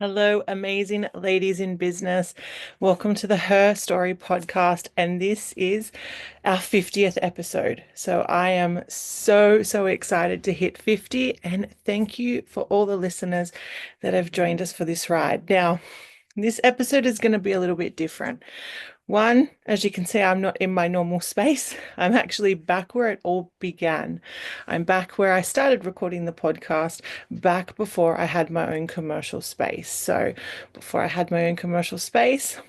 Hello, amazing ladies in business. Welcome to the Her Story podcast. And this is our 50th episode. So I am so excited to hit 50. And thank you for all the listeners that have joined us for this ride. Now, this episode is going to be a little bit different. One, as you can see, I'm not in my normal space. I'm actually back where it all began. I'm back where I started recording the podcast, back before I had my own commercial space. So, before I had my own commercial space,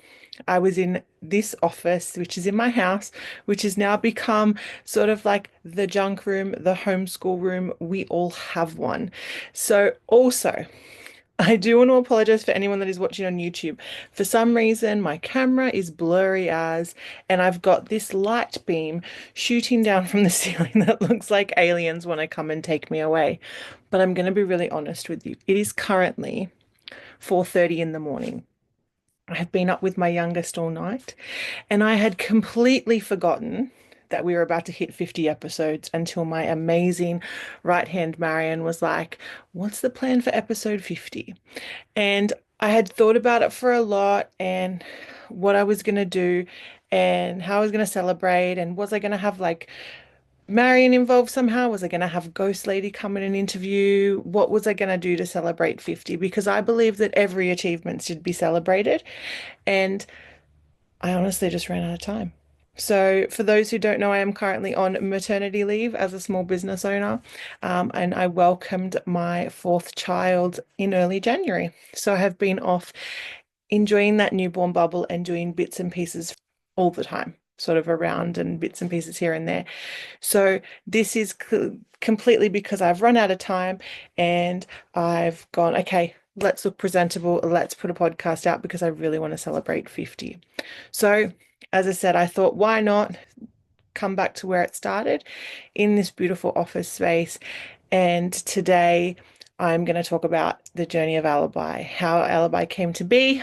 I was in this office, which is in my house, which has now become sort of like the junk room, the homeschool room. We all have one. So, also, I do want to apologize for anyone that is watching on YouTube. For some reason, my camera is blurry as, and I've got this light beam shooting down from the ceiling that looks like aliens want to come and take me away. But I'm going to be really honest with you. It is currently 4:30 in the morning. I have been up with my youngest all night, and I had completely forgotten that we were about to hit 50 episodes until my amazing right hand Marion was like, "What's the plan for episode 50?" And I had thought about it for a lot and what I was going to do and how I was going to celebrate. And was I going to have like Marion involved somehow? Was I going to have Ghost Lady come in and interview? What was I going to do to celebrate 50? Because I believe that every achievement should be celebrated. And I honestly just ran out of time. So, for those who don't know, I am currently on maternity leave as a small business owner, and I welcomed my fourth child in early January. So, I have been off enjoying that newborn bubble and doing bits and pieces all the time, sort of around and bits and pieces here and there. So, this is completely because I've run out of time and I've gone, okay, let's look presentable. Let's put a podcast out because I really want to celebrate 50. So, as I said, I thought, why not come back to where it started in this beautiful office space? And today I'm going to talk about the journey of Alibi, how Alibi came to be,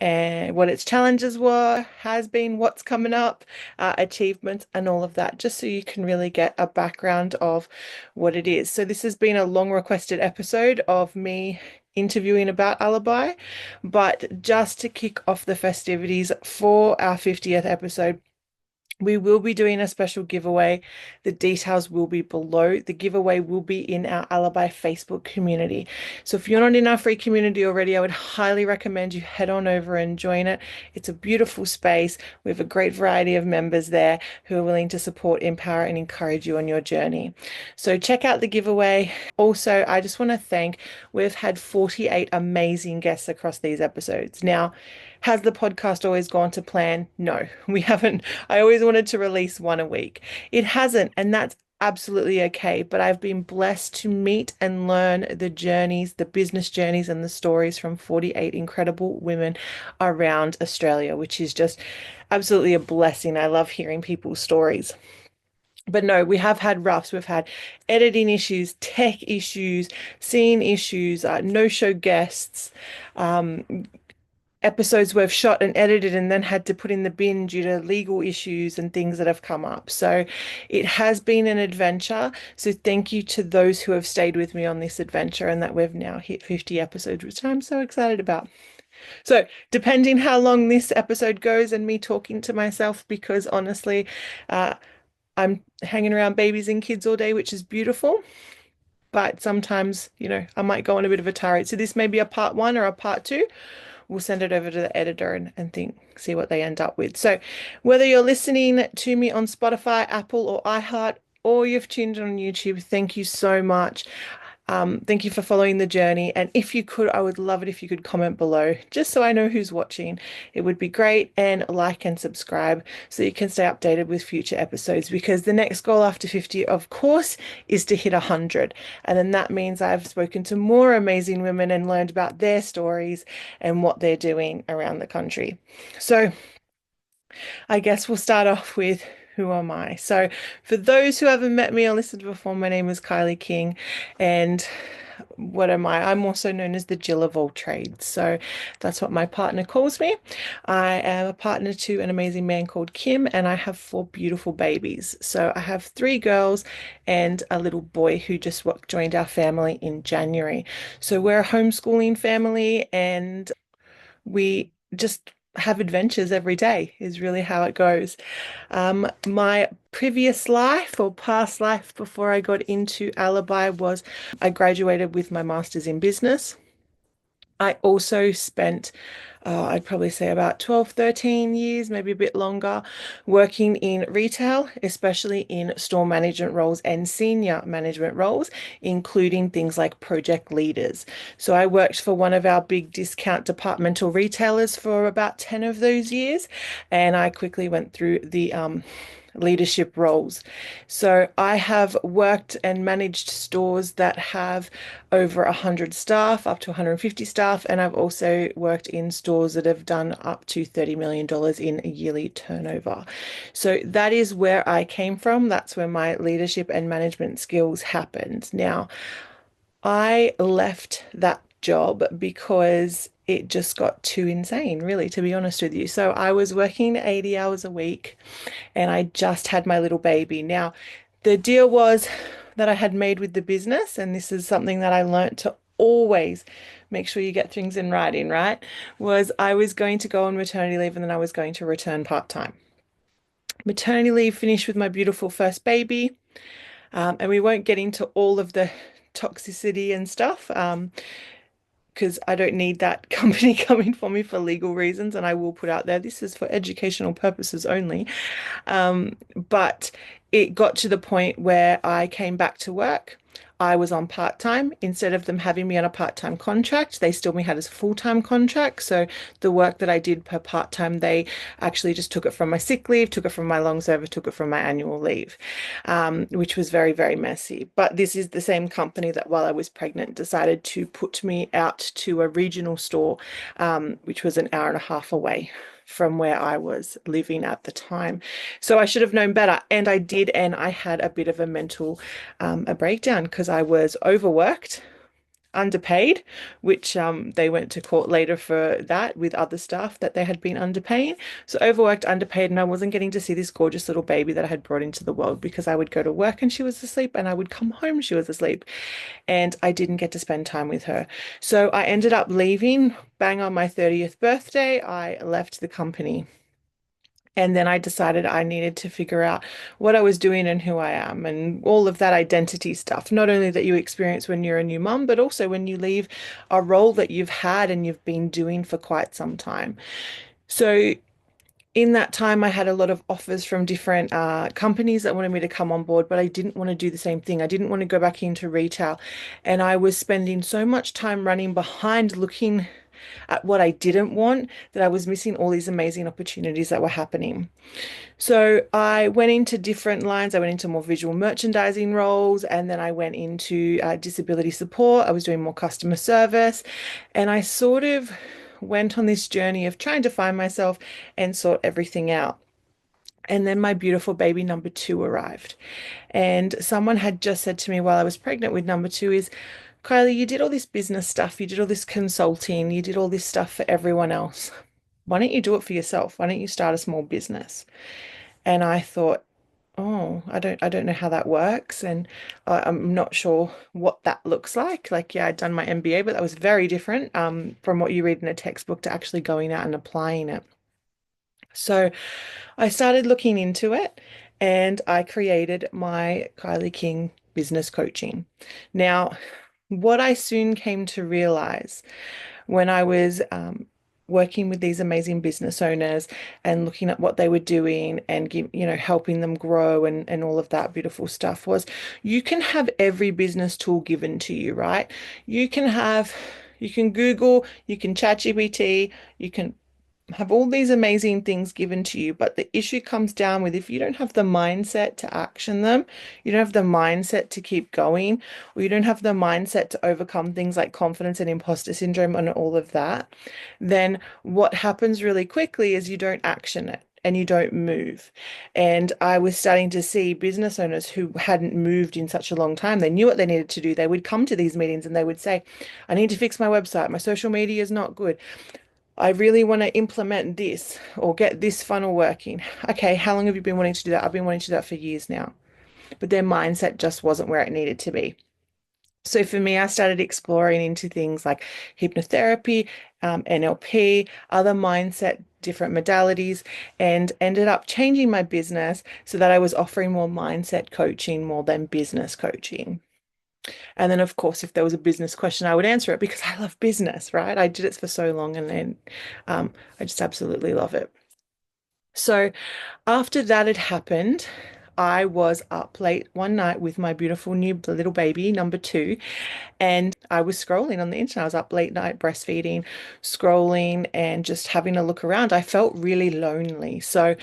and what its challenges were, has been, what's coming up, achievements, and all of that, just so you can really get a background of what it is. So, this has been a long requested episode of me interviewing about Alibi, but just to kick off the festivities for our 50th episode, we will be doing a special giveaway. The details will be below. The giveaway will be in our Alibi Facebook community. So if you're not in our free community already, I would highly recommend you head on over and join it. It's a beautiful space. We have a great variety of members there who are willing to support, empower, and encourage you on your journey. So check out the giveaway. Also, I just want to thank, we've had 48 amazing guests across these episodes. Now, has the podcast always gone to plan? No, we haven't. I always wanted to release one a week. It hasn't, and that's absolutely okay. But I've been blessed to meet and learn the journeys, the business journeys, and the stories from 48 incredible women around Australia, which is just absolutely a blessing. I love hearing people's stories. But no, we have had roughs. We've had editing issues, tech issues, scene issues, no-show guests, episodes we've shot and edited and then had to put in the bin due to legal issues and things that have come up. So it has been an adventure. So thank you to those who have stayed with me on this adventure and that we've now hit 50 episodes, which I'm so excited about. So depending how long this episode goes and me talking to myself, because honestly, uh, I'm hanging around babies and kids all day, which is beautiful. But sometimes, I might go on a bit of a tirade. So this may be a part one or a part two. We'll send it over to the editor and see what they end up with. So whether you're listening to me on Spotify, Apple, or iHeart, or you've tuned in on YouTube, thank you so much. Thank you for following the journey. And if you could, I would love it if you could comment below, just so I know who's watching. It would be great. And like and subscribe so you can stay updated with future episodes, because the next goal after 50, of course, is to hit 100. And then that means I've spoken to more amazing women and learned about their stories and what they're doing around the country. So I guess we'll start off with, who am I? So, for those who haven't met me or listened before, my name is Kylie King, and what am I? I'm also known as the Jill of all trades. So that's what my partner calls me. I am a partner to an amazing man called Kim, and I have four beautiful babies. So I have three girls and a little boy who just joined our family in January. So we're a homeschooling family, and we just have adventures every day, is really how it goes. My previous life or past life before I got into Alibi was I graduated with my master's in business. I also spent, I'd probably say about 12, 13 years, maybe a bit longer, working in retail, especially in store management roles and senior management roles, including things like project leaders. So I worked for one of our big discount departmental retailers for about 10 of those years, and I quickly went through the leadership roles. So I have worked and managed stores that have over 100 staff, up to 150 staff, and I've also worked in stores that have done up to $30 million in a yearly turnover. So that is where I came from. That's where my leadership and management skills happened. Now, I left that job because it just got too insane, really, to be honest with you. So I was working 80 hours a week and I just had my little baby. Now, the deal was that I had made with the business, and this is something that I learnt to always make sure you get things in writing, right? Was I was going to go on maternity leave and then I was going to return part-time. Maternity leave finished with my beautiful first baby, and we won't get into all of the toxicity and stuff. Because I don't need that company coming for me for legal reasons, and I will put out there this is for educational purposes only. But it got to the point where I came back to work. I was on part-time. Instead of them having me on a part-time contract, they still me had as a full-time contract. So the work that I did per part-time, they actually just took it from my sick leave, took it from my long service, took it from my annual leave, which was very, very messy. But this is the same company that while I was pregnant decided to put me out to a regional store, which was an hour and a half away from where I was living at the time. So I should have known better. And I did. And I had a bit of a mental a breakdown because I was overworked, underpaid, which they went to court later for that with other staff that they had been underpaying. So overworked, underpaid, and I wasn't getting to see this gorgeous little baby that I had brought into the world because I would go to work and she was asleep and I would come home, she was asleep, and I didn't get to spend time with her. So I ended up leaving bang on my 30th birthday. I left the company. And then I decided I needed to figure out what I was doing and who I am and all of that identity stuff. Not only that you experience when you're a new mum, but also when you leave a role that you've had and you've been doing for quite some time. So in that time, I had a lot of offers from different companies that wanted me to come on board, but I didn't want to do the same thing. I didn't want to go back into retail. And I was spending so much time running behind looking at what I didn't want that I was missing all these amazing opportunities that were happening. So I went into different lines. I went into more visual merchandising roles, and then I went into disability support. I was doing more customer service, and I sort of went on this journey of trying to find myself and sort everything out. And then my beautiful baby number two arrived. And someone had just said to me while I was pregnant with number two is, Kylie, you did all this business stuff, you did all this consulting, you did all this stuff for everyone else. Why don't you do it for yourself? Why don't you start a small business? And I thought, oh, I don't know how that works, and I'm not sure what that looks like. Like, yeah, I'd done my MBA, but that was very different from what you read in a textbook to actually going out and applying it. So I started looking into it and I created my Kylie King business coaching. Now, what I soon came to realize when I was working with these amazing business owners and looking at what they were doing and helping them grow and all of that beautiful stuff was you can have every business tool given to you, right? You can Google, you can ChatGPT, you can have all these amazing things given to you, but the issue comes down with if you don't have the mindset to action them, you don't have the mindset to keep going, or you don't have the mindset to overcome things like confidence and imposter syndrome and all of that, then what happens really quickly is you don't action it. and you don't move. And I was starting to see business owners who hadn't moved in such a long time. They knew what they needed to do. They would come to these meetings and they would say, I need to fix my website. My social media is not good. I really want to implement this or get this funnel working. Okay, how long have you been wanting to do that? I've been wanting to do that for years now. But their mindset just wasn't where it needed to be. So for me, I started exploring into things like hypnotherapy, NLP, other mindset, different modalities, and ended up changing my business so that I was offering more mindset coaching more than business coaching. And then, of course, if there was a business question, I would answer it because I love business, right? I did it for so long and then I just absolutely love it. So after that had happened, I was up late one night with my beautiful new little baby, number two, and I was scrolling on the internet. I was up late night breastfeeding, scrolling, and just having a look around. I felt really lonely. So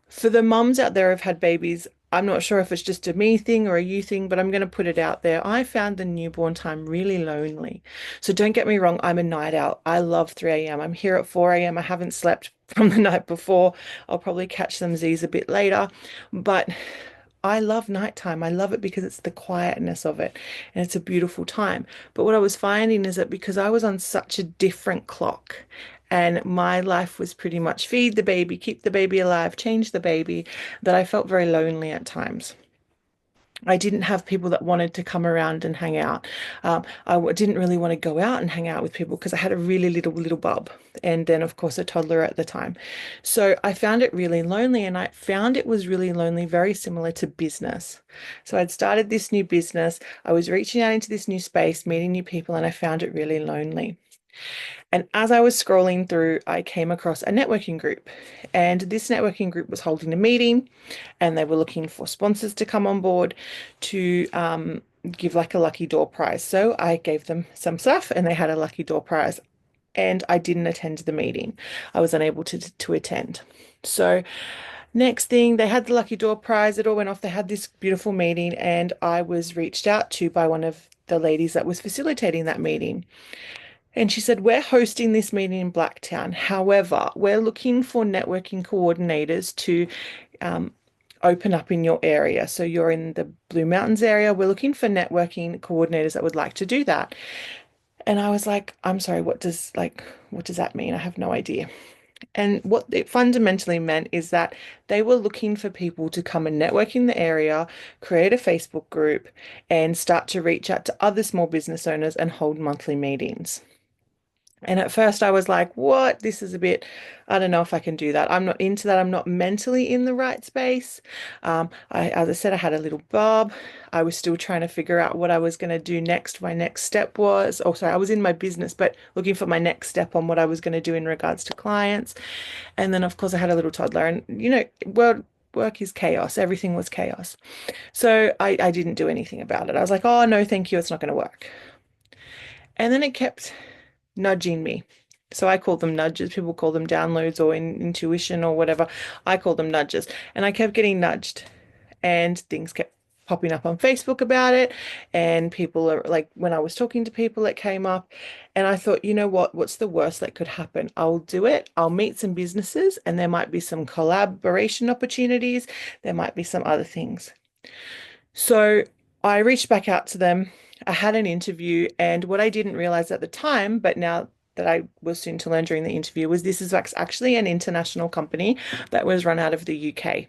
for the mums out there who've had babies, I'm not sure if it's just a me thing or a you thing, but I'm going to put it out there. I found the newborn time really lonely. So don't get me wrong, I'm a night owl. I love 3 a.m. I'm here at 4 a.m. I haven't slept from the night before. I'll probably catch some Z's a bit later, but I love nighttime. I love it because it's the quietness of it and it's a beautiful time. But what I was finding is that because I was on such a different clock and my life was pretty much feed the baby, keep the baby alive, change the baby, that I felt very lonely at times. I didn't have people that wanted to come around and hang out. Didn't really want to go out and hang out with people because I had a really little bub, and then of course a toddler at the time. So I found it really lonely, and I found it was really lonely, very similar to business. So I'd started this new business. I was reaching out into this new space, meeting new people, and I found it really lonely. And as I was scrolling through, I came across a networking group. And this networking group was holding a meeting and they were looking for sponsors to come on board to give like a lucky door prize. So I gave them some stuff and they had a lucky door prize. And I didn't attend the meeting. I was unable to attend. So next thing, they had the lucky door prize. It all went off. They had this beautiful meeting, and I was reached out to by one of the ladies that was facilitating that meeting. And she said, we're hosting this meeting in Blacktown. However, we're looking for networking coordinators to um, open up in your area. So you're in the Blue Mountains area. We're looking for networking coordinators that would like to do that. And I was like, I'm sorry, what does that mean? I have no idea. And what it fundamentally meant is that they were looking for people to come and network in the area, create a Facebook group, and start to reach out to other small business owners and hold monthly meetings. And at first I was like, what? This is a bit, I don't know if I can do that. I'm not into that. I'm not mentally in the right space. As I said, I had a little bub. I was still trying to figure out what I was going to do next. My next step was, oh, sorry, I was in my business, but looking for my next step on what I was going to do in regards to clients. And then, of course, I had a little toddler and, work is chaos. Everything was chaos. So I didn't do anything about it. I was like, oh, no, thank you. It's not going to work. And then it kept nudging me. So I call them nudges. People call them downloads or intuition or whatever. I call them nudges. And I kept getting nudged and things kept popping up on Facebook about it. And people are like, when I was talking to people, it came up. And I thought, you know what? What's the worst that could happen? I'll do it. I'll meet some businesses and there might be some collaboration opportunities. There might be some other things. So I reached back out to them. I had an interview, and what I didn't realize at the time, but now that I was soon to learn during the interview, was this is actually an international company that was run out of the UK.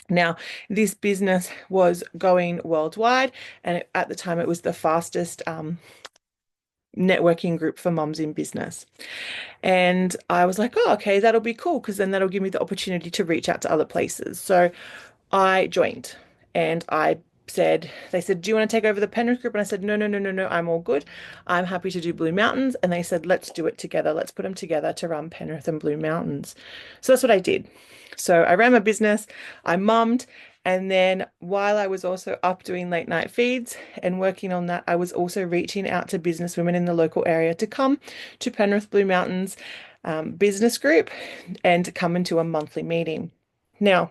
Now, this business was going worldwide, and at the time, it was the fastest networking group for mums in business. And I was like, oh, okay, that'll be cool because then that'll give me the opportunity to reach out to other places. So I joined and they said, do you want to take over the Penrith group? And I said, no, no, no, no, no, I'm all good. I'm happy to do Blue Mountains. And they said, let's do it together. Let's put them together to run Penrith and Blue Mountains. So that's what I did. So I ran my business, I mummed, and then while I was also up doing late night feeds and working on that, I was also reaching out to business women in the local area to come to Penrith Blue Mountains business group and come into a monthly meeting. Now,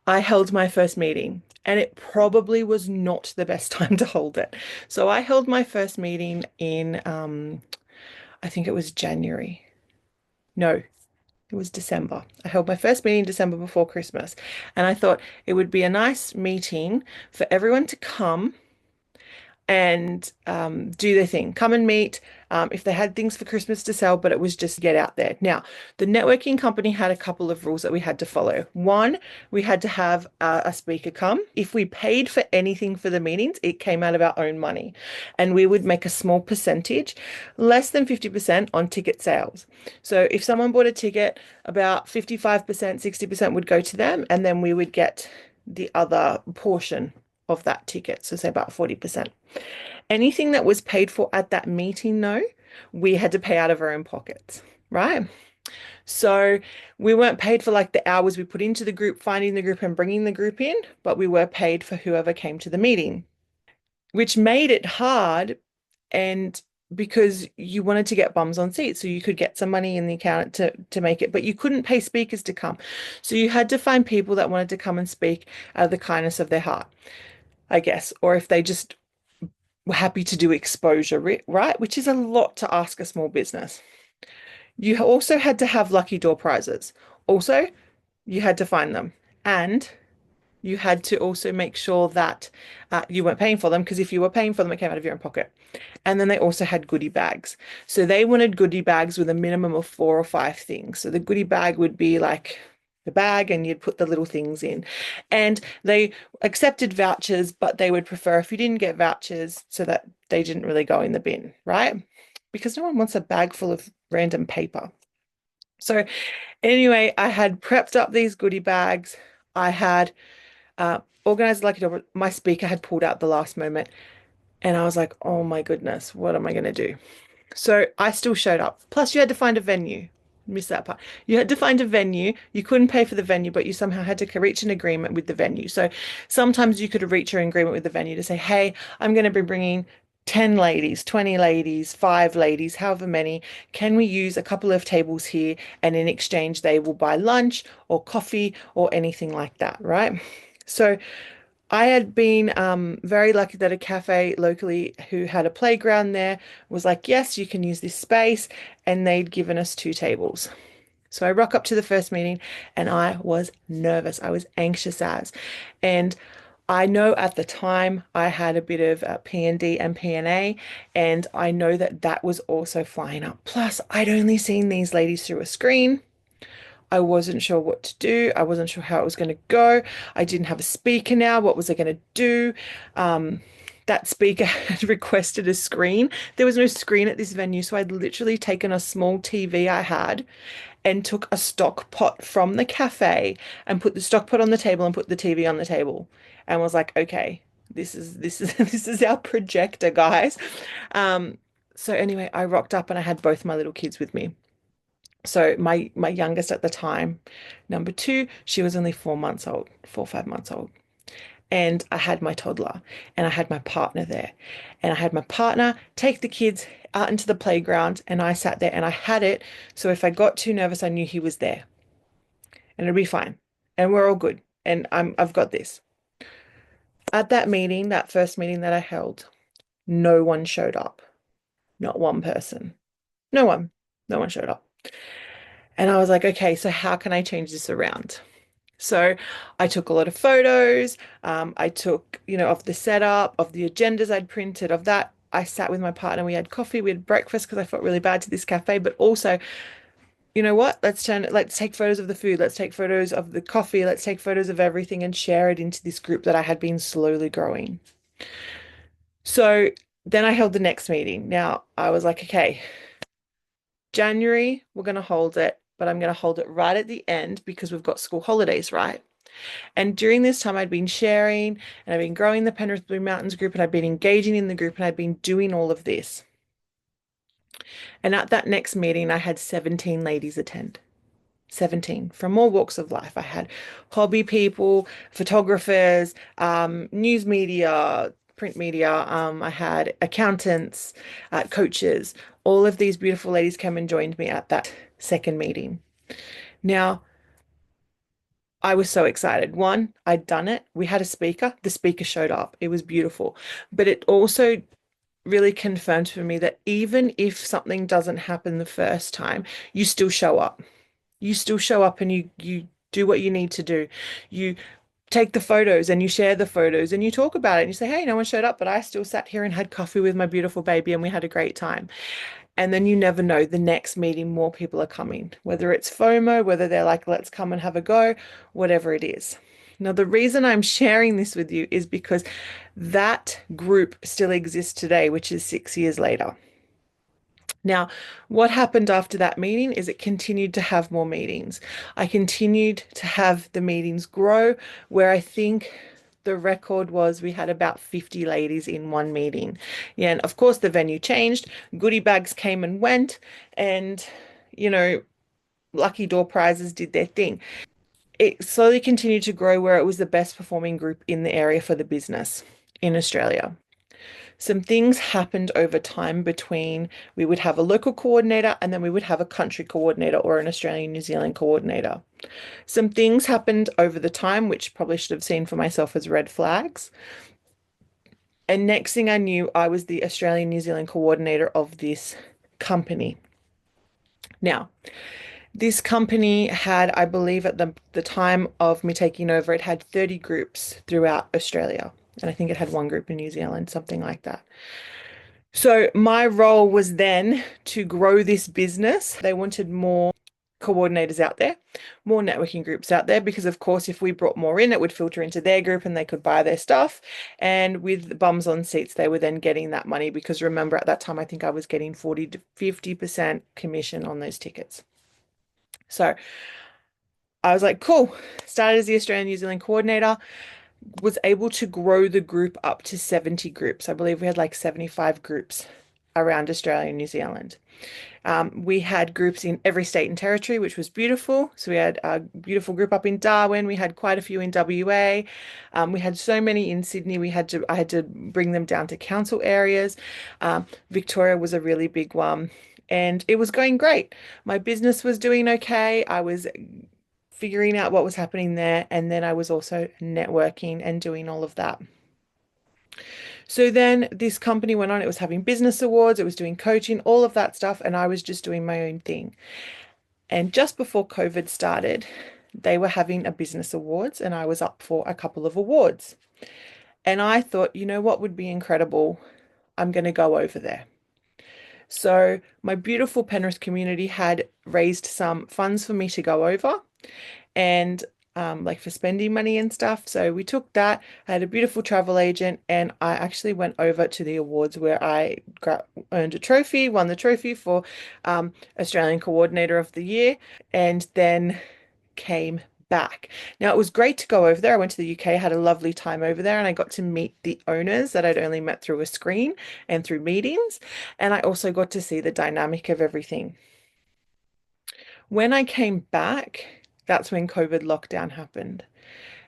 I held my first meeting and it probably was not the best time to hold it. So I held my first meeting in, I think it was January. No, It was December. I held my first meeting in December before Christmas. And I thought it would be a nice meeting for everyone to come and do their thing. Come and meet if they had things for Christmas to sell, but it was just get out there. Now, the networking company had a couple of rules that we had to follow. One, we had to have a speaker come. If we paid for anything for the meetings, it came out of our own money, and we would make a small percentage, less than 50% on ticket sales. So if someone bought a ticket, about 55%, 60% would go to them, and then we would get the other portion of that ticket. So say about 40%. Anything that was paid for at that meeting, no, we had to pay out of our own pockets, right? So we weren't paid for like the hours we put into the group, finding the group and bringing the group in, but we were paid for whoever came to the meeting, which made it hard. And because you wanted to get bums on seats so you could get some money in the account to make it, but you couldn't pay speakers to come. So you had to find people that wanted to come and speak out of the kindness of their heart, I guess, or if they just were happy to do exposure, right? Which is a lot to ask a small business. You also had to have lucky door prizes. Also, you had to find them. And you had to also make sure that you weren't paying for them, because if you were paying for them, it came out of your own pocket. And then they also had goodie bags. So they wanted goodie bags with a minimum of 4 or 5 things. So the goodie bag would be like the bag and you'd put the little things in. And they accepted vouchers, but they would prefer if you didn't get vouchers so that they didn't really go in the bin, right? Because no one wants a bag full of random paper. So anyway, I had prepped up these goodie bags. I had organized like my speaker had pulled out the last moment, and I was like, oh my goodness, what am I going to do? So I still showed up. Plus, you had to find a venue. Missed that part. You had to find a venue. You couldn't pay for the venue, but you somehow had to reach an agreement with the venue. So sometimes you could reach an agreement with the venue to say, hey, I'm going to be bringing 10 ladies, 20 ladies, 5 ladies, however many. Can we use a couple of tables here? And in exchange, they will buy lunch or coffee or anything like that, right? So I had been very lucky that a cafe locally who had a playground there was like, yes, you can use this space. And they'd given us 2 tables. So I rock up to the first meeting and I was nervous. I was anxious as. And I know at the time I had a bit of P&D and P&A, and I know that that was also flying up. Plus, I'd only seen these ladies through a screen. I wasn't sure what to do. I wasn't sure how it was going to go. I didn't have a speaker now. What was I going to do? That speaker had requested a screen. There was no screen at this venue, so I'd literally taken a small TV I had and took a stock pot from the cafe and put the stock pot on the table and put the TV on the table and was like, okay, this is this is our projector, guys. Um, so anyway, I rocked up and I had both my little kids with me. So my youngest at the time, number two, she was only 4 months old, 4 or 5 months old. And I had my toddler and I had my partner there. And I had my partner take the kids out into the playground and I sat there and I had it. So if I got too nervous, I knew he was there and it'd be fine. And we're all good. And I've got this. At that meeting, that first meeting that I held, no one showed up. Not one person. No one. No one showed up. And I was like, okay, so how can I change this around? So I took a lot of photos. I took, of the setup, of the agendas I'd printed, of that. I sat with my partner. We had coffee, we had breakfast because I felt really bad to this cafe. But also, you know what? Let's take photos of the food. Let's take photos of the coffee. Let's take photos of everything and share it into this group that I had been slowly growing. So then I held the next meeting. Now I was like, okay, January, we're going to hold it, but I'm going to hold it right at the end because we've got school holidays, right? And during this time, I'd been sharing and I'd been growing the Penrith Blue Mountains group and I'd been engaging in the group and I'd been doing all of this. And at that next meeting, I had 17 ladies attend. 17 from all walks of life. I had hobby people, photographers, news media, print media. I had accountants, coaches. All of these beautiful ladies came and joined me at that second meeting. Now, I was so excited. One, I'd done it. We had a speaker. The speaker showed up. It was beautiful. But it also really confirmed for me that even if something doesn't happen the first time, you still show up. You still show up and you do what you need to do. You take the photos and you share the photos and you talk about it and you say, hey, no one showed up, but I still sat here and had coffee with my beautiful baby and we had a great time. And then you never know, the next meeting, more people are coming, whether it's FOMO, whether they're like, let's come and have a go, whatever it is. Now, the reason I'm sharing this with you is because that group still exists today, which is 6 years later. Now, what happened after that meeting is it continued to have more meetings. I continued to have the meetings grow, where I think the record was we had about 50 ladies in one meeting. Yeah, and of course the venue changed, goodie bags came and went, and you know, lucky door prizes did their thing. It slowly continued to grow where it was the best performing group in the area for the business in Australia. Some things happened over time between we would have a local coordinator and then we would have a country coordinator or an Australian New Zealand coordinator. Some things happened over the time, which probably should have seen for myself as red flags. And next thing I knew, I was the Australian New Zealand coordinator of this company. Now, this company had, I believe, at the time of me taking over, it had 30 groups throughout Australia. And I think it had one group in New Zealand, something like that. So my role was then to grow this business. They wanted more coordinators out there, more networking groups out there, because of course, if we brought more in, it would filter into their group and they could buy their stuff. And with bums on seats, they were then getting that money because remember at that time, I think I was getting 40 to 50% commission on those tickets. So I was like, cool. Started as the Australian New Zealand coordinator, was able to grow the group up to 70 groups. I believe we had like 75 groups around Australia and New Zealand. We had groups in every state and territory, which was beautiful. So we had a beautiful group up in Darwin. We had quite a few in WA. We had so many in Sydney. I had to bring them down to council areas. Victoria was a really big one. And it was going great. My business was doing okay. I was figuring out what was happening there. And then I was also networking and doing all of that. So then this company went on, it was having business awards, it was doing coaching, all of that stuff, and I was just doing my own thing. And just before COVID started, they were having a business awards, and I was up for a couple of awards. And I thought, you know what would be incredible? I'm going to go over there. So my beautiful Penrith community had raised some funds for me to go over and like for spending money and stuff. So we took that. I had a beautiful travel agent, and I actually went over to the awards where I earned a trophy, won the trophy for Australian Coordinator of the Year, and then came back. Now, it was great to go over there. I went to the UK, had a lovely time over there, and I got to meet the owners that I'd only met through a screen and through meetings. And I also got to see the dynamic of everything. When I came back, that's when COVID lockdown happened.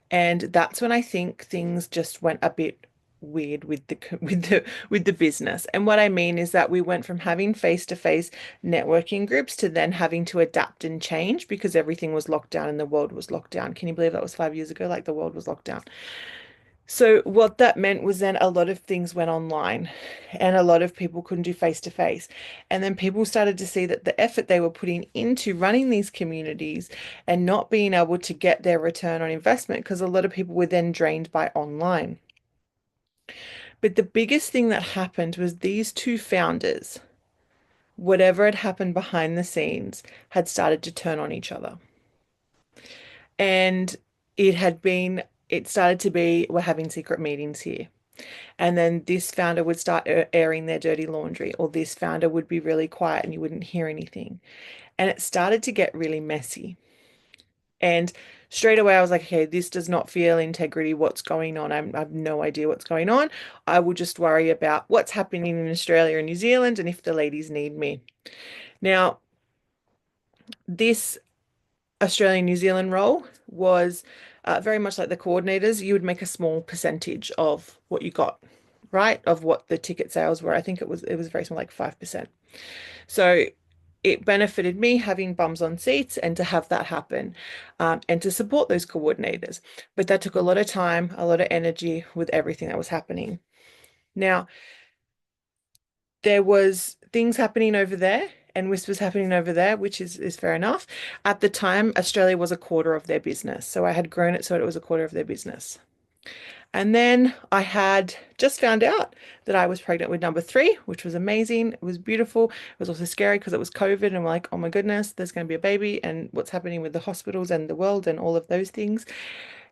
And that's when I think things just went a bit weird with the with the business. And what I mean is that we went from having face-to-face networking groups to then having to adapt and change because everything was locked down and the world was locked down. Can you believe that was 5 years ago? Like the world was locked down. So what that meant was then a lot of things went online and a lot of people couldn't do face to face. And then people started to see that the effort they were putting into running these communities and not being able to get their return on investment because a lot of people were then drained by online. But the biggest thing that happened was these two founders, whatever had happened behind the scenes, had started to turn on each other. And it started to be, we're having secret meetings here. And then this founder would start airing their dirty laundry, or this founder would be really quiet and you wouldn't hear anything. And it started to get really messy. And straight away, I was like, okay, this does not feel integrity. What's going on? I have no idea what's going on. I will just worry about what's happening in Australia and New Zealand and if the ladies need me. Now, this Australian New Zealand role was very much like the coordinators. You would make a small percentage of what you got, right? Of what the ticket sales were. I think it was very small, like 5%. So it benefited me having bums on seats and to have that happen and to support those coordinators. But that took a lot of time, a lot of energy with everything that was happening. Now, there was things happening over there, and whispers happening over there, which is fair enough. At the time, Australia was a quarter of their business. So I had grown it so it was a quarter of their business. And then I had just found out that I was pregnant with number three, which was amazing. It was beautiful. It was also scary because it was COVID, and we're like, oh my goodness, there's going to be a baby, and what's happening with the hospitals and the world and all of those things.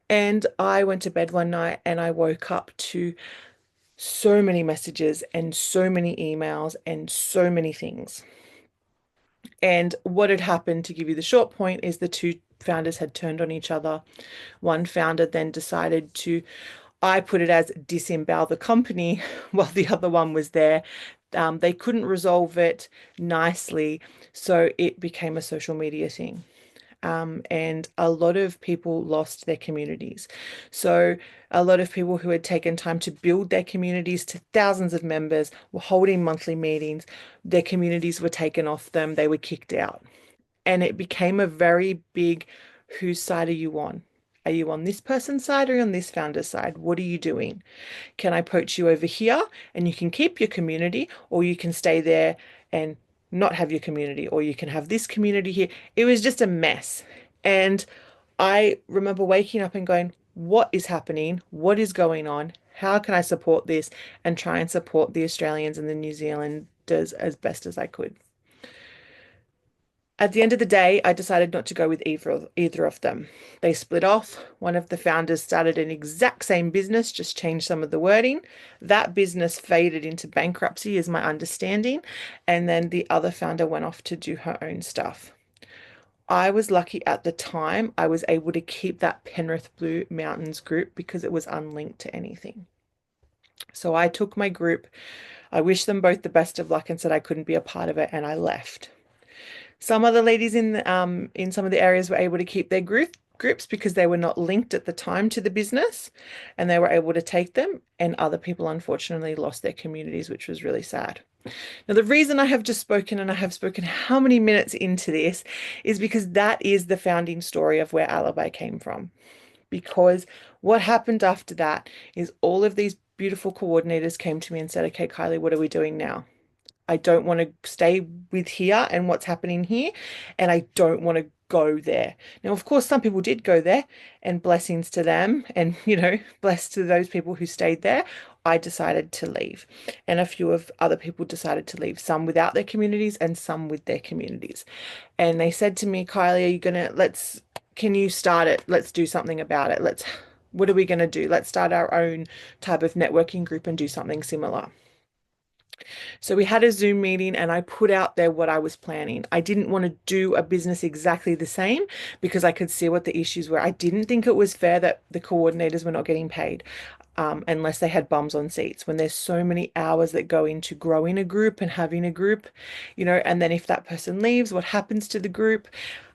And I went to bed one night and I woke up to so many messages and so many emails and so many things. And what had happened, to give you the short point, is the two founders had turned on each other. One founder then decided to, I put it as disembowel the company, while the other one was there. They couldn't resolve it nicely, so it became a social media thing. And a lot of people lost their communities. So, a lot of people who had taken time to build their communities to thousands of members were holding monthly meetings. Their communities were taken off them, they were kicked out. And it became a very big, whose side are you on? Are you on this person's side or on this founder's side? What are you doing? Can I poach you over here and you can keep your community, or you can stay there and not have your community, or you can have this community here? It was just a mess. And I remember waking up and going, what is happening? What is going on? How can I support this and try and support the Australians and the New Zealanders as best as I could? At the end of the day, I decided not to go with either of them. They split off. One of the founders started an exact same business, just changed some of the wording. That business faded into bankruptcy, is my understanding. And then the other founder went off to do her own stuff. I was lucky at the time, I was able to keep that Penrith Blue Mountains group because it was unlinked to anything. So I took my group, I wished them both the best of luck and said I couldn't be a part of it, and I left. Some other ladies in some of the areas were able to keep their groups because they were not linked at the time to the business, and they were able to take them. And other people unfortunately lost their communities, which was really sad. Now, the reason I have just spoken, and I have spoken how many minutes into this, is because that is the founding story of where ALIBI came from. Because what happened after that is all of these beautiful coordinators came to me and said, okay, Kylie, what are we doing now? I don't want to stay with here and what's happening here, and I don't want to go there. Now, of course, some people did go there, and blessings to them, and blessed to those people who stayed there. I decided to leave, and a few of other people decided to leave, some without their communities and some with their communities. And they said to me, Kylie, are you gonna can you start it? Let's do something about it. What are we gonna do? Let's start our own type of networking group and do something similar. So we had a Zoom meeting and I put out there what I was planning. I didn't want to do a business exactly the same because I could see what the issues were. I didn't think it was fair that the coordinators were not getting paid. Unless they had bums on seats, when there's so many hours that go into growing a group and having a group, and then if that person leaves, what happens to the group?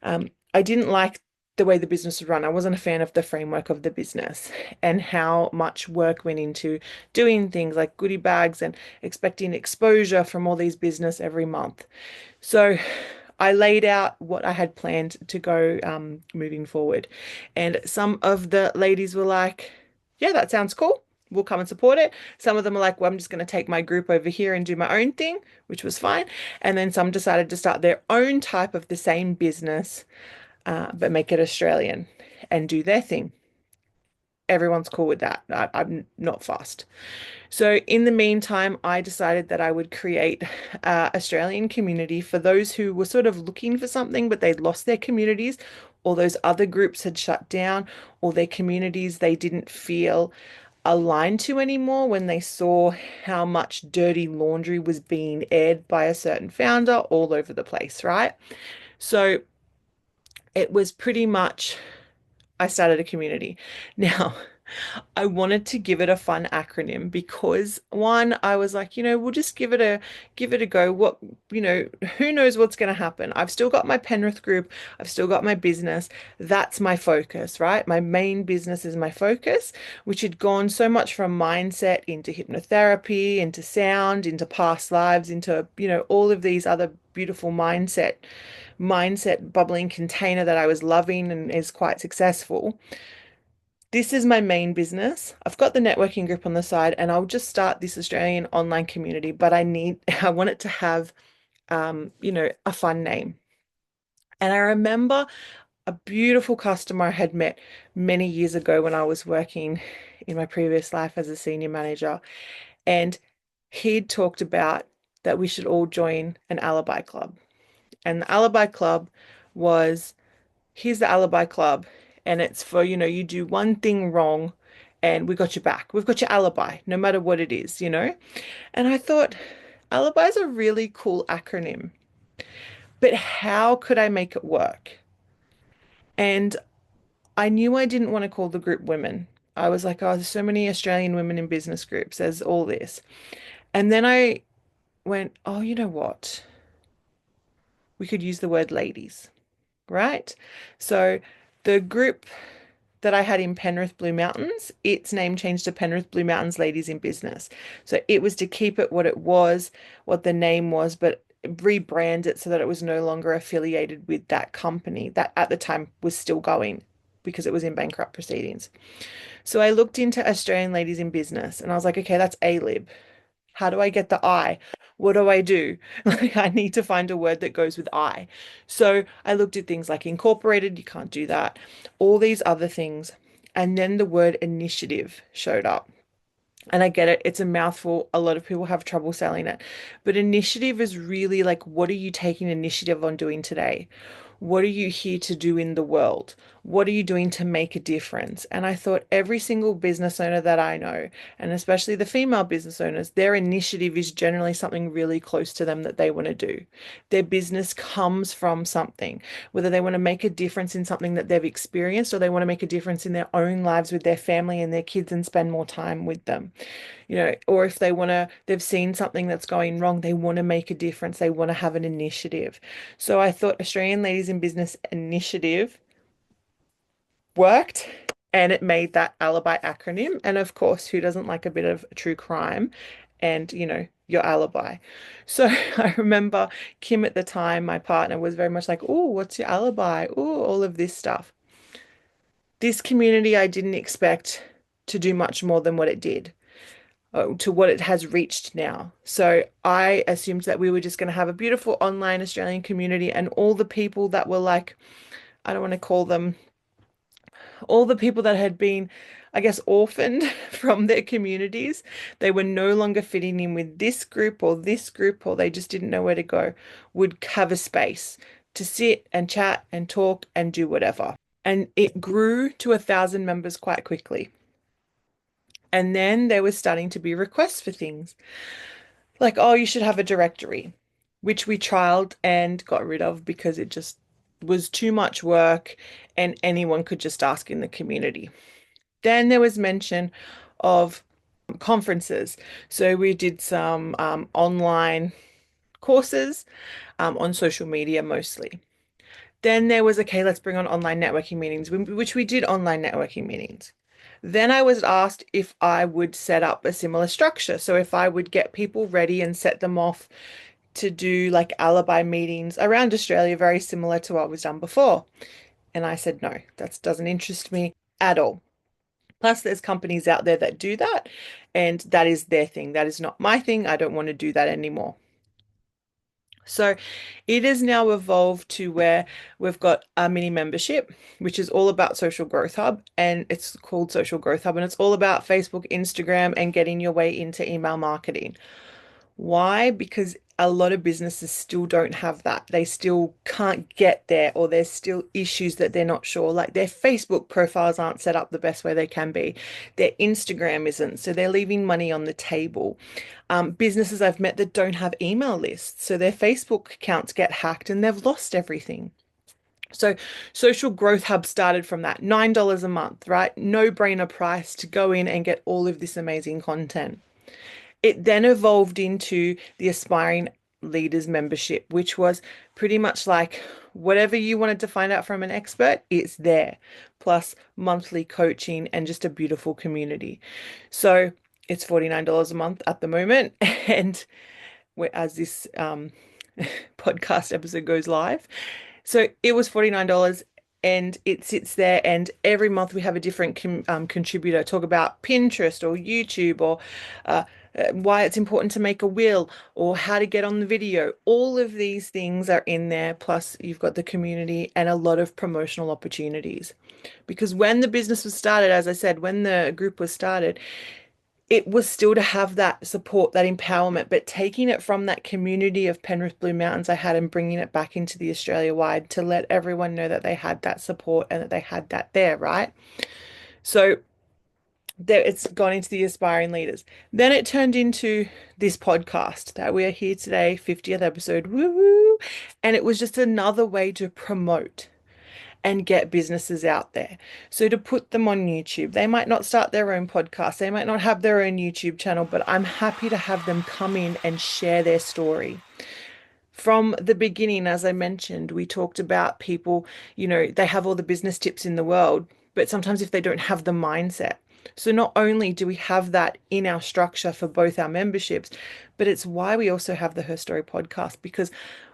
I didn't like the way the business was run. I wasn't a fan of the framework of the business and how much work went into doing things like goodie bags and expecting exposure from all these business every month. So I laid out what I had planned to go moving forward. And some of the ladies were like, yeah, that sounds cool. We'll come and support it. Some of them are like, well, I'm just going to take my group over here and do my own thing, which was fine. And then some decided to start their own type of the same business, but make it Australian and do their thing. Everyone's cool with that. I'm not fussed. So in the meantime, I decided that I would create a Australian community for those who were sort of looking for something, but they'd lost their communities, or those other groups had shut down, or their communities they didn't feel aligned to anymore when they saw how much dirty laundry was being aired by a certain founder all over the place, right? So it was pretty much, I started a community. Now, I wanted to give it a fun acronym because one, I was like, we'll just give it a go. Who knows what's going to happen? I've still got my Penrith group. I've still got my business. That's my focus, right? My main business is my focus, which had gone so much from mindset into hypnotherapy, into sound, into past lives, into, all of these other beautiful mindset bubbling container that I was loving and is quite successful. This is my main business. I've got the networking group on the side and I'll just start this Australian online community, but I want it to have a fun name. And I remember a beautiful customer I had met many years ago when I was working in my previous life as a senior manager. And he'd talked about that we should all join an alibi club. And the alibi club was, here's the alibi club. And it's for, you do one thing wrong and we got your back. We've got your alibi, no matter what it is. And I thought, alibi is a really cool acronym, but how could I make it work? And I knew I didn't want to call the group women. I was like, oh, there's so many Australian women in business groups. There's all this. And then I went, oh, you know what? We could use the word ladies, right? So the group that I had in Penrith Blue Mountains, its name changed to Penrith Blue Mountains Ladies in Business. So it was to keep it what it was, what the name was, but rebrand it so that it was no longer affiliated with that company that at the time was still going because it was in bankrupt proceedings. So I looked into Australian Ladies in Business and I was like, okay, that's ALIB. How do I get the I? What do I do? Like, I need to find a word that goes with I. So I looked at things like incorporated, you can't do that, all these other things. And then the word initiative showed up. And I get it, it's a mouthful. A lot of people have trouble selling it. But initiative is really like, what are you taking initiative on doing today? What are you here to do in the world? What are you doing to make a difference? And I thought every single business owner that I know, and especially the female business owners, their initiative is generally something really close to them that they want to do. Their business comes from something, whether they want to make a difference in something that they've experienced or they want to make a difference in their own lives with their family and their kids and spend more time with them. Or if they've seen something that's going wrong, they want to make a difference, they want to have an initiative. So I thought Australian Ladies in Business Initiative worked and it made that alibi acronym. And of course, who doesn't like a bit of true crime and, your alibi? So I remember Kim at the time, my partner, was very much like, oh, what's your alibi? Oh, all of this stuff. This community, I didn't expect to do much more than what it did, to what it has reached now. So I assumed that we were just going to have a beautiful online Australian community and all the people that were like, I don't want to call them, all the people that had been, I guess, orphaned from their communities. They were no longer fitting in with this group, or they just didn't know where to go, would have a space to sit and chat and talk and do whatever. And it grew to 1,000 members quite quickly. And then there was starting to be requests for things like, oh, you should have a directory, which we trialed and got rid of because it just was too much work and anyone could just ask in the community. Then there was mention of conferences. So we did some online courses on social media mostly. Then there was, okay, let's bring on online networking meetings, which we did online networking meetings. Then I was asked if I would set up a similar structure. So if I would get people ready and set them off to do like alibi meetings around Australia, very similar to what was done before. And I said, no, that doesn't interest me at all. Plus, there's companies out there that do that, and that is their thing. That is not my thing. I don't want to do that anymore. So it has now evolved to where we've got a mini membership, which is all about Social Growth Hub, and it's called Social Growth Hub, and it's all about Facebook, Instagram, and getting your way into email marketing. Why? Because a lot of businesses still don't have that. They still can't get there, or there's still issues that they're not sure. Like their Facebook profiles aren't set up the best way they can be. Their Instagram isn't. So they're leaving money on the table. Businesses I've met that don't have email lists. So their Facebook accounts get hacked and they've lost everything. So Social Growth Hub started from that $9 a month, right? No-brainer price to go in and get all of this amazing content. It then evolved into the Aspiring Leaders membership, which was pretty much like whatever you wanted to find out from an expert, it's there, plus monthly coaching and just a beautiful community. So it's $49 a month at the moment. And as this podcast episode goes live, so it was $49. and it sits there, and every month we have a different contributor talk about Pinterest or YouTube or uh, why it's important to make a will or how to get on the video. All of these things are in there. Plus, you've got the community and a lot of promotional opportunities. Because when the business was started, as I said, when the group was started, it was still to have that support, that empowerment, but taking it from that community of Penrith Blue Mountains I had and bringing it back into the Australia wide to let everyone know that they had that support and that they had that there, right? So there, it's gone into the aspiring leaders. Then it turned into this podcast that we are here today, 50th episode, woo woo. And it was just another way to promote and get businesses out there. So to put them on YouTube, they might not start their own podcast, they might not have their own YouTube channel, but I'm happy to have them come in and share their story. From the beginning, as I mentioned, we talked about people, they have all the business tips in the world, but sometimes if they don't have the mindset. So not only do we have that in our structure for both our memberships, but it's why we also have the Her Story podcast, because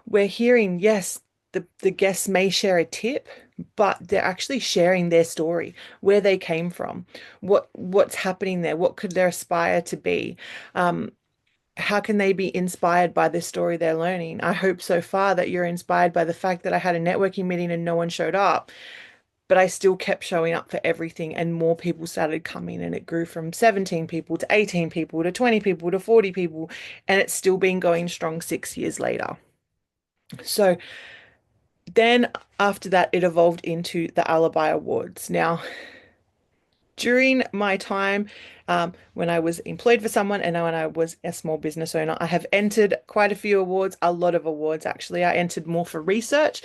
we're hearing, yes, the guests may share a tip, but they're actually sharing their story, where they came from, what's happening there, what could they aspire to be. How can they be inspired by the story they're learning? I hope so far that you're inspired by the fact that I had a networking meeting and no one showed up, but I still kept showing up for everything and more people started coming and it grew from 17 people to 18 people to 20 people to 40 people and it's still been going strong 6 years later. So then after that, it evolved into the Alibi Awards. Now, during my time when I was employed for someone and when I was a small business owner, I have entered quite a few awards, a lot of awards actually. I entered more for research,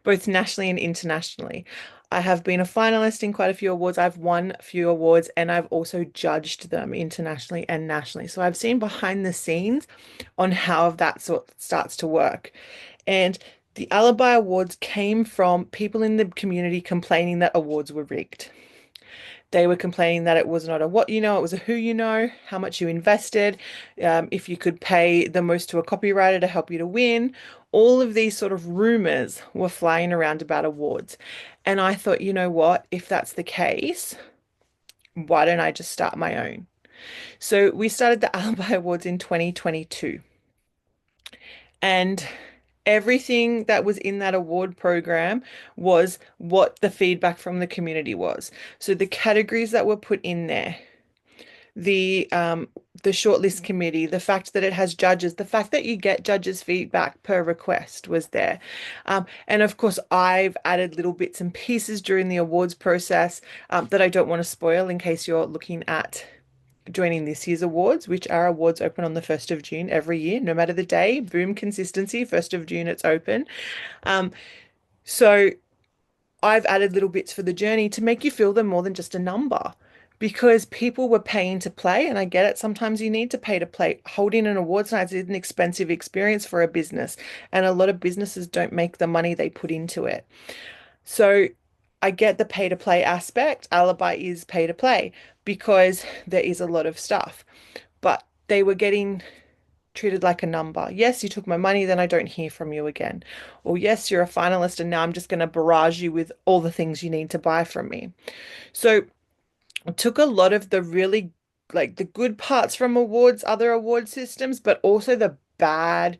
both nationally and internationally. I have been a finalist in quite a few awards. I've won a few awards and I've also judged them internationally and nationally. So I've seen behind the scenes on how that sort starts to work. And the Alibi Awards came from people in the community complaining that awards were rigged. They were complaining that it was not a what you know, it was a who you know, how much you invested, if you could pay the most to a copywriter to help you to win. All of these sort of rumors were flying around about awards. And I thought, you know what, if that's the case, why don't I just start my own? So we started the Alibi Awards in 2022. And everything that was in that award program was what the feedback from the community was. So the categories that were put in there, the shortlist committee, the fact that it has judges, the fact that you get judges' feedback per request was there. And of course, I've added little bits and pieces during the awards process that I don't want to spoil in case you're looking at joining this year's awards, which are awards open on the 1st of June every year, no matter the day. Boom, consistency, 1st of June, it's open. Um, so I've added little bits for the journey to make you feel them more than just a number because people were paying to play. And I get it. Sometimes you need to pay to play. Holding an awards night is an expensive experience for a business. And a lot of businesses don't make the money they put into it. So I get the pay to play aspect. Alibi is pay to play because there is a lot of stuff. But they were getting treated like a number. Yes, you took my money, then I don't hear from you again. Or yes, you're a finalist and now I'm just going to barrage you with all the things you need to buy from me. So I took a lot of the really like the good parts from awards, other award systems, but also the bad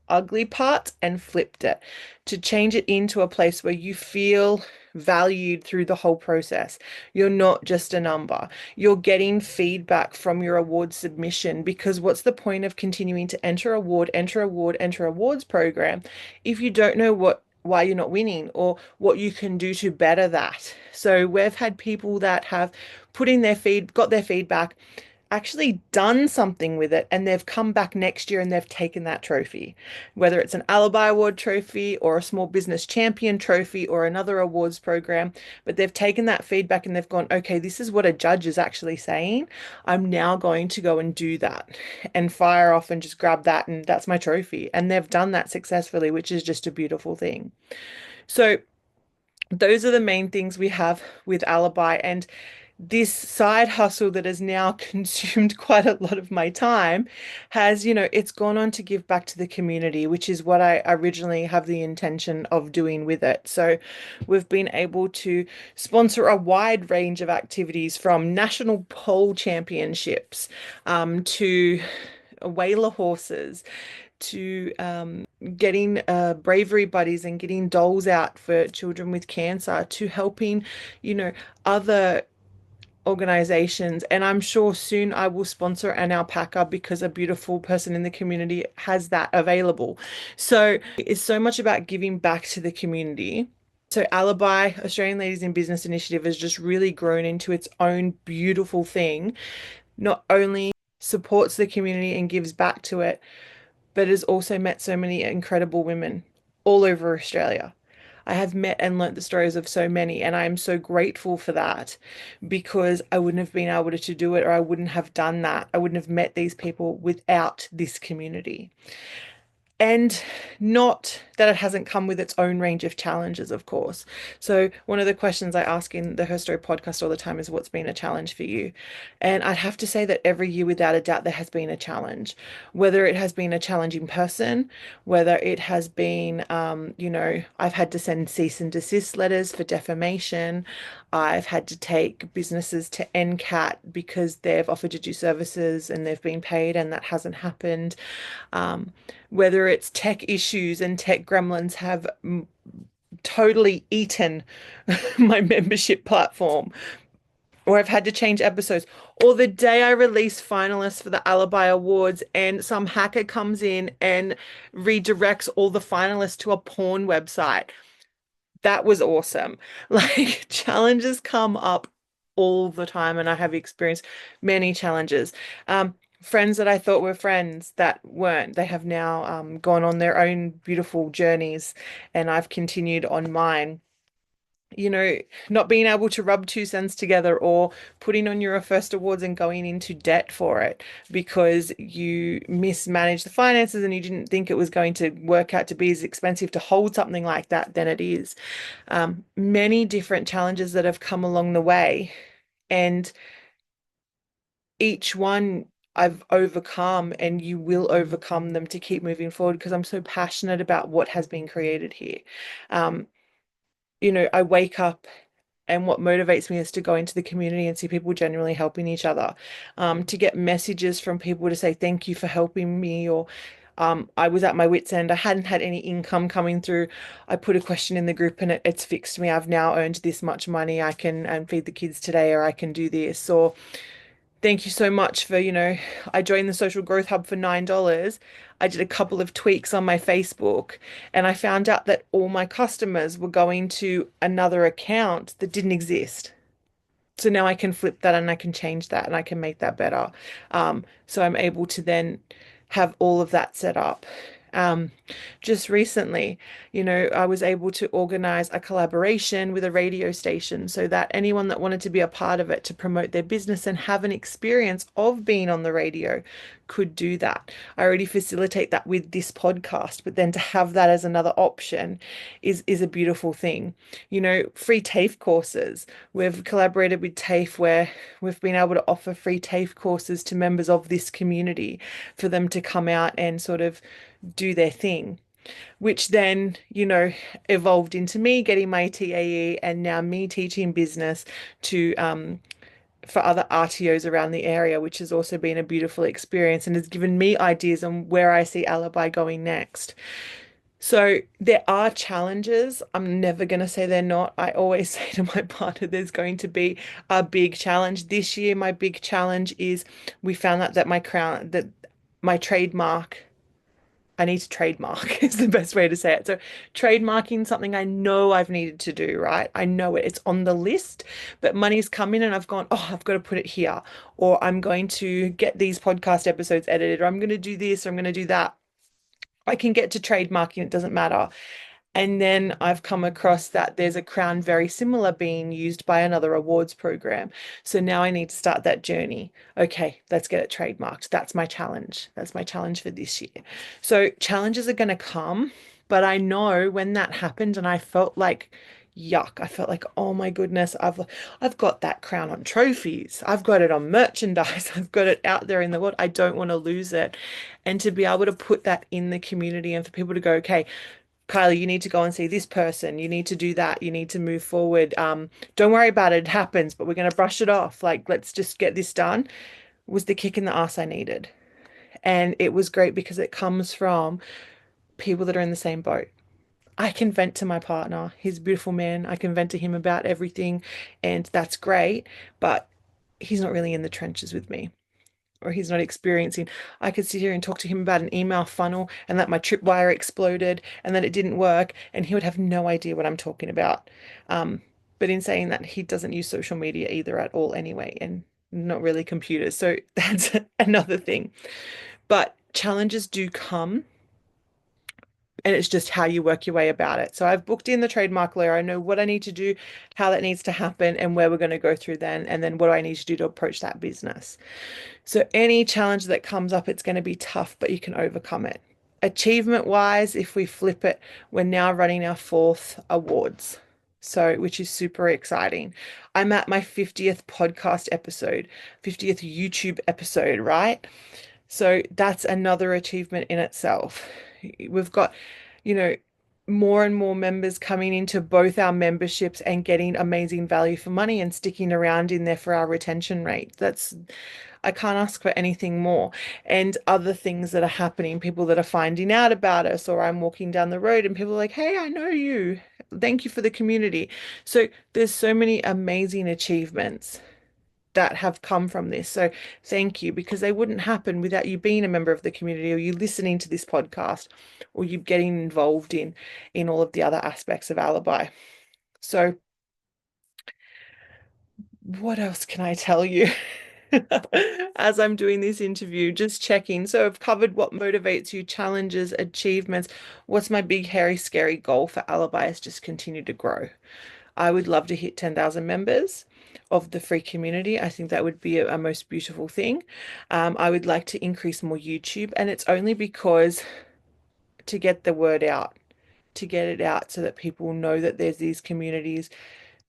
ugly part and flipped it to change it into a place where you feel valued through the whole process. You're not just a number. You're getting feedback from your award submission because what's the point of continuing to enter award, enter award, enter awards program if you don't know why you're not winning or what you can do to better that. So we've had people that have put in got their feedback, actually done something with it and they've come back next year and they've taken that trophy, whether it's an Alibi Award trophy or a Small Business Champion trophy or another awards program, but they've taken that feedback and they've gone, okay, this is what a judge is actually saying. I'm now going to go and do that and fire off and just grab that and that's my trophy. And they've done that successfully, which is just a beautiful thing. So those are the main things we have with Alibi. And this side hustle that has now consumed quite a lot of my time has, it's gone on to give back to the community, which is what I originally have the intention of doing with it. So we've been able to sponsor a wide range of activities from national pole championships to whaler horses to getting bravery buddies and getting dolls out for children with cancer to helping, other organizations. And I'm sure soon I will sponsor an alpaca because a beautiful person in the community has that available. So it's so much about giving back to the community. So Alibi, Australian Ladies in Business Initiative, has just really grown into its own beautiful thing. Not only supports the community and gives back to it, but has also met so many incredible women all over Australia. I have met and learnt the stories of so many, and I am so grateful for that because I wouldn't have been able to do it or I wouldn't have done that. I wouldn't have met these people without this community. And not that it hasn't come with its own range of challenges, of course. So, one of the questions I ask in the Her Story podcast all the time is what's been a challenge for you? And I'd have to say that every year, without a doubt, there has been a challenge, whether it has been a challenge in person, whether it has been, I've had to send cease and desist letters for defamation. I've had to take businesses to NCAT because they've offered to do services and they've been paid, and that hasn't happened. Um, whether it's tech issues and tech gremlins have totally eaten my membership platform, or I've had to change episodes, or the day I release finalists for the Alibi Awards and some hacker comes in and redirects all the finalists to a porn website. That was awesome. Like challenges come up all the time, and I have experienced many challenges. Friends that I thought were friends that weren't. They have now gone on their own beautiful journeys, and I've continued on mine. Not being able to rub 2 cents together or putting on your first awards and going into debt for it because you mismanaged the finances and you didn't think it was going to work out to be as expensive to hold something like that than it is. Many different challenges that have come along the way, and each one I've overcome, and you will overcome them to keep moving forward because I'm so passionate about what has been created here. Um, I wake up and what motivates me is to go into the community and see people genuinely helping each other, to get messages from people to say thank you for helping me, or I was at my wit's end. I hadn't had any income coming through. I put a question in the group and it's fixed me. I've now earned this much money. I can feed the kids today, or I can do this. Or thank you so much for, I joined the Social Growth Hub for $9. I did a couple of tweaks on my Facebook and I found out that all my customers were going to another account that didn't exist. So now I can flip that and I can change that and I can make that better. So I'm able to then have all of that set up. Um, just recently, I was able to organize a collaboration with a radio station so that anyone that wanted to be a part of it to promote their business and have an experience of being on the radio could do that. I already facilitate that with this podcast, but then to have that as another option is a beautiful thing. Free TAFE courses. We've collaborated with TAFE where we've been able to offer free TAFE courses to members of this community for them to come out and sort of do their thing, which then, evolved into me getting my TAE and now me teaching business to for other RTOs around the area, which has also been a beautiful experience and has given me ideas on where I see Alibi going next. So there are challenges. I'm never going to say they're not. I always say to my partner, there's going to be a big challenge. This year, my big challenge is we found out that my trademark, I need to trademark is the best way to say it. So trademarking something I know I've needed to do, right? I know it. It's on the list, but money's come in and I've gone, oh, I've got to put it here. Or I'm going to get these podcast episodes edited, or I'm going to do this, or I'm going to do that. I can get to trademarking, it doesn't matter. And then I've come across that there's a crown very similar being used by another awards program. So now I need to start that journey. Okay, let's get it trademarked. That's my challenge. That's my challenge for this year. So challenges are going to come, but I know when that happened and I felt like, yuck. I felt like, oh my goodness, I've got that crown on trophies. I've got it on merchandise. I've got it out there in the world. I don't want to lose it. And to be able to put that in the community and for people to go, okay, Kylie, you need to go and see this person. You need to do that. You need to move forward. Don't worry about it. It happens, but we're going to brush it off. Like, let's just get this done. Was the kick in the ass I needed. And it was great because it comes from people that are in the same boat. I can vent to my partner. He's a beautiful man. I can vent to him about everything, and that's great. But he's not really in the trenches with me, or he's not experiencing. I could sit here and talk to him about an email funnel and that my tripwire exploded and that it didn't work, and he would have no idea what I'm talking about. But in saying that, he doesn't use social media either at all anyway, and not really computers. So that's another thing. But challenges do come, and it's just how you work your way about it. So I've booked in the trademark lawyer. I know what I need to do, how that needs to happen, and where we're going to go through then, and then what do I need to do to approach that business. So any challenge that comes up, it's going to be tough, but you can overcome it. Achievement wise, if we flip it, we're now running our fourth awards. So, which is super exciting. I'm at my 50th podcast episode, 50th YouTube episode, right? So that's another achievement in itself. We've got, you know, more and more members coming into both our memberships and getting amazing value for money and sticking around in there for our retention rate. I can't ask for anything more. And other things that are happening, people that are finding out about us, or I'm walking down the road and people are like, hey, I know you. Thank you for the community. So there's so many amazing achievements that have come from this. So thank you, because they wouldn't happen without you being a member of the community, or you listening to this podcast, or you getting involved in all of the other aspects of Alibi. So what else can I tell you? As I'm doing this interview, just checking. So I've covered what motivates you, challenges, achievements. What's my big, hairy, scary goal for Alibi is just continue to grow. I would love to hit 10,000 members of the free community. I think that would be a most beautiful thing. I would like to increase more YouTube, and it's only because to get the word out, to get it out so that people know that there's these communities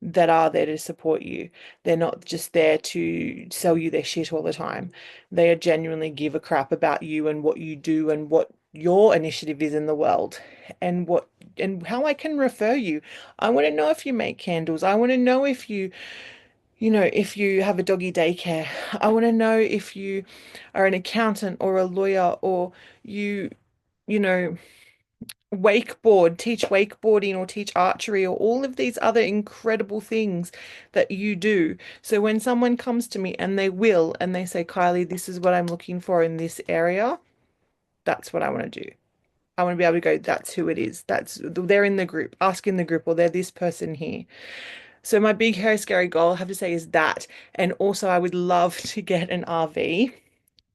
that are there to support you. They're not just there to sell you their shit all the time. They are genuinely give a crap about you and what you do and what your initiative is in the world and what and how I can refer you. I want to know if you make candles. I want to know if if you have a doggy daycare. I want to know if you are an accountant or a lawyer, or you, you know, teach wakeboarding or teach archery or all of these other incredible things that you do. So when someone comes to me and they say, Kylie, this is what I'm looking for in this area, that's what I want to do. I want to be able to go, that's who it is. They're in the group, ask in the group, or they're this person here. So my big, hairy, scary goal, I have to say, is that. And also I would love to get an RV,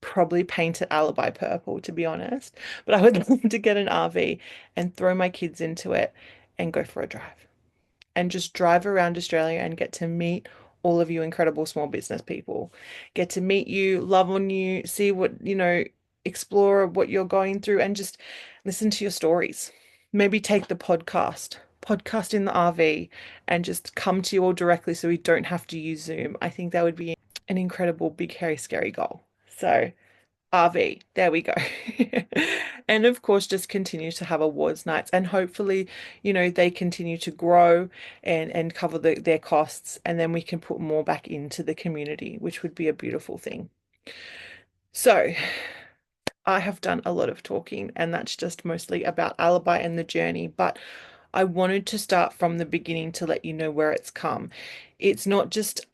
probably paint it alibi purple, to be honest. But I would love to get an RV and throw my kids into it and go for a drive and just drive around Australia and get to meet all of you incredible small business people. Get to meet you, love on you, see explore what you're going through and just listen to your stories. Maybe take the podcast in the RV and just come to you all directly so we don't have to use Zoom. I think that would be an incredible, big, hairy, scary goal. So RV. There we go. And of course, just continue to have awards nights and hopefully, they continue to grow and cover their costs, and then we can put more back into the community, which would be a beautiful thing. So I have done a lot of talking, and that's just mostly about Alibi and the journey, but I wanted to start from the beginning to let you know where it's come. It's not just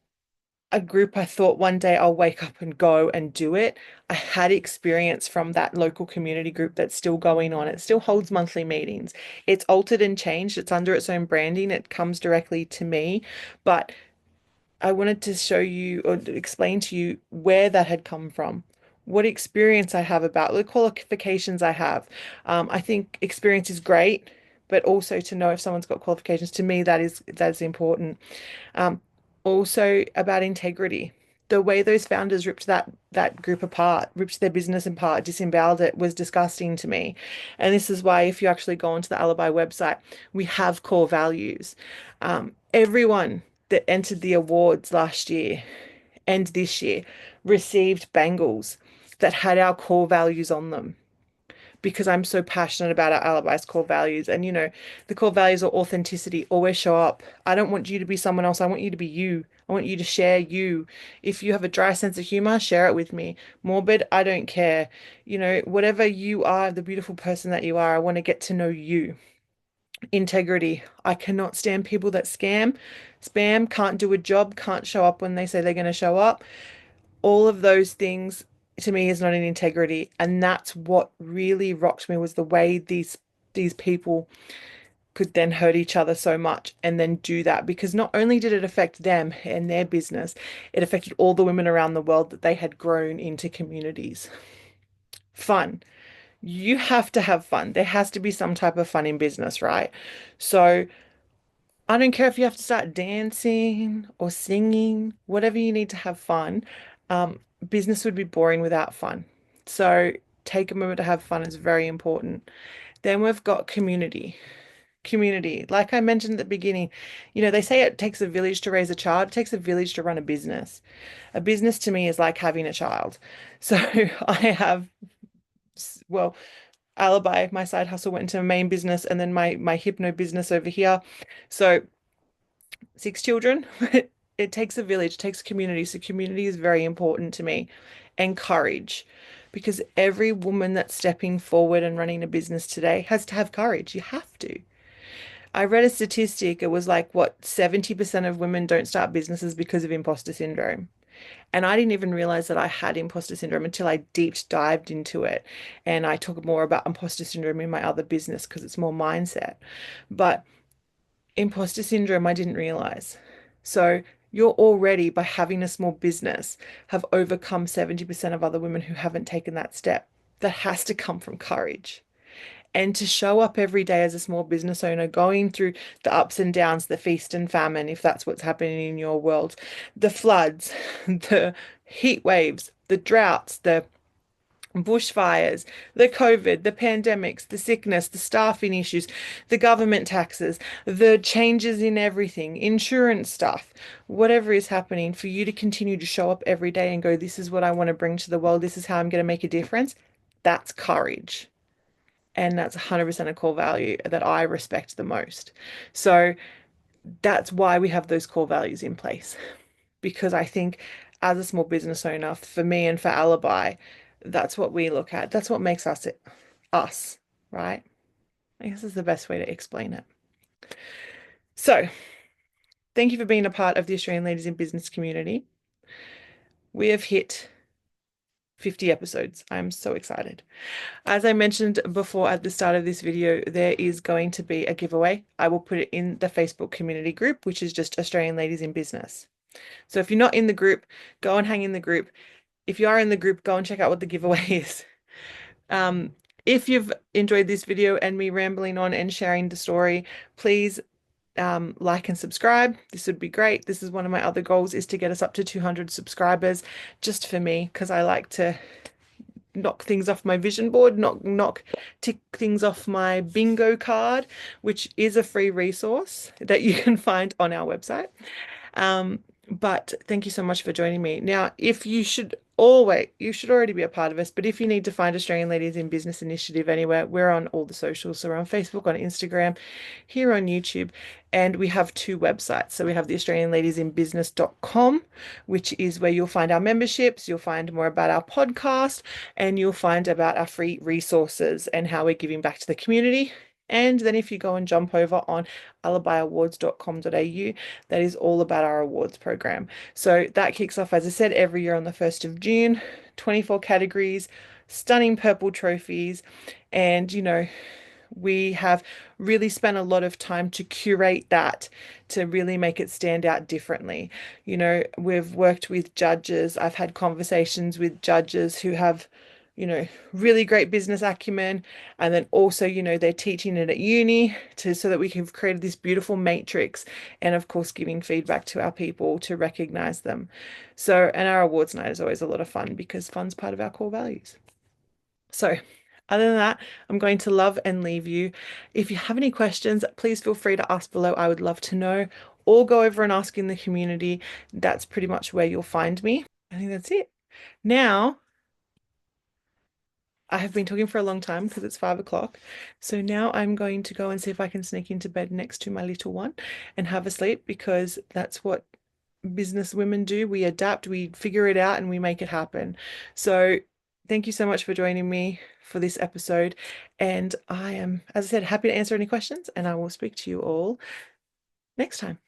a group I thought one day I'll wake up and go and do it. I had experience from that local community group that's still going on. It still holds monthly meetings. It's altered and changed. It's under its own branding. It comes directly to me. But I wanted to show you or explain to you where that had come from, what experience I have about the qualifications I have. I think experience is great, but also to know if someone's got qualifications, to me, that is important. Also about integrity. the way those founders ripped that group apart, ripped their business apart, disemboweled it was disgusting to me. And this is why if you actually go onto the Alibi website, we have core values. Everyone that entered the awards last year and this year received bangles that had our core values on them because I'm so passionate about our Alibi's core values. And, the core values are authenticity, always show up. I don't want you to be someone else. I want you to be you. I want you to share you. If you have a dry sense of humor, share it with me. Morbid, I don't care. Whatever you are, the beautiful person that you are, I want to get to know you. Integrity. I cannot stand people that spam, can't do a job, can't show up when they say they're going to show up. All of those things to me is not an integrity. And that's what really rocked me was the way these people could then hurt each other so much and then do that because not only did it affect them and their business, it affected all the women around the world that they had grown into communities. Fun. You have to have fun. There has to be some type of fun in business, right? So I don't care if you have to start dancing or singing, whatever you need to have fun. Business would be boring without fun. So take a moment to have fun is very important. Then we've got community. Community. Like I mentioned at the beginning, they say it takes a village to raise a child. It takes a village to run a business. A business to me is like having a child. So I have, well, Alibi, my side hustle went into a main business and then my hypno business over here. So 6 children. It takes a village, takes community. So community is very important to me and courage because every woman that's stepping forward and running a business today has to have courage. You have to. I read a statistic. It was like, what, 70% of women don't start businesses because of imposter syndrome. And I didn't even realize that I had imposter syndrome until I deep dived into it. And I talk more about imposter syndrome in my other business because it's more mindset. But imposter syndrome, I didn't realize. So you're already, by having a small business, have overcome 70% of other women who haven't taken that step. That has to come from courage. And to show up every day as a small business owner, going through the ups and downs, the feast and famine, if that's what's happening in your world, the floods, the heat waves, the droughts, the bushfires, the COVID, the pandemics, the sickness, the staffing issues, the government taxes, the changes in everything, insurance stuff, whatever is happening, for you to continue to show up every day and go, this is what I want to bring to the world. This is how I'm going to make a difference. That's courage. And that's 100% a core value that I respect the most. So that's why we have those core values in place. Because I think as a small business owner, for me and for Alibi, that's what we look at. That's what makes us us, right? I guess is the best way to explain it. So, thank you for being a part of the Australian Ladies in Business community. We have hit 50 episodes. I'm so excited. As I mentioned before at the start of this video, there is going to be a giveaway. I will put it in the Facebook community group, which is just Australian Ladies in Business. So if you're not in the group, go and hang in the group. If you are in the group, go and check out what the giveaway is. If you've enjoyed this video and me rambling on and sharing the story, please like and subscribe. This would be great. This is one of my other goals, is to get us up to 200 subscribers just for me, because I like to knock things off my vision board, tick things off my bingo card, which is a free resource that you can find on our website. But thank you so much for joining me. Now, if you should already be a part of us, but if you need to find Australian Ladies in Business Initiative anywhere, we're on all the socials. So we're on Facebook, on Instagram, here on YouTube, and we have 2 websites. So we have the AustralianLadiesInBusiness.com, which is where you'll find our memberships, you'll find more about our podcast, and you'll find about our free resources and how we're giving back to the community. And then if you go and jump over on alibiawards.com.au, that is all about our awards program. So that kicks off, as I said, every year on the 1st of June, 24 categories, stunning purple trophies. And, we have really spent a lot of time to curate that to really make it stand out differently. We've worked with judges. I've had conversations with judges who have really great business acumen. And then also, they're teaching it at uni so that we can create this beautiful matrix. And of course, giving feedback to our people to recognize them. So, and our awards night is always a lot of fun because fun's part of our core values. So, other than that, I'm going to love and leave you. If you have any questions, please feel free to ask below. I would love to know. Or go over and ask in the community. That's pretty much where you'll find me. I think that's it. Now, I have been talking for a long time because it's 5 o'clock. So now I'm going to go and see if I can sneak into bed next to my little one and have a sleep because that's what business women do. We adapt, we figure it out, and we make it happen. So thank you so much for joining me for this episode. And I am, as I said, happy to answer any questions, and I will speak to you all next time.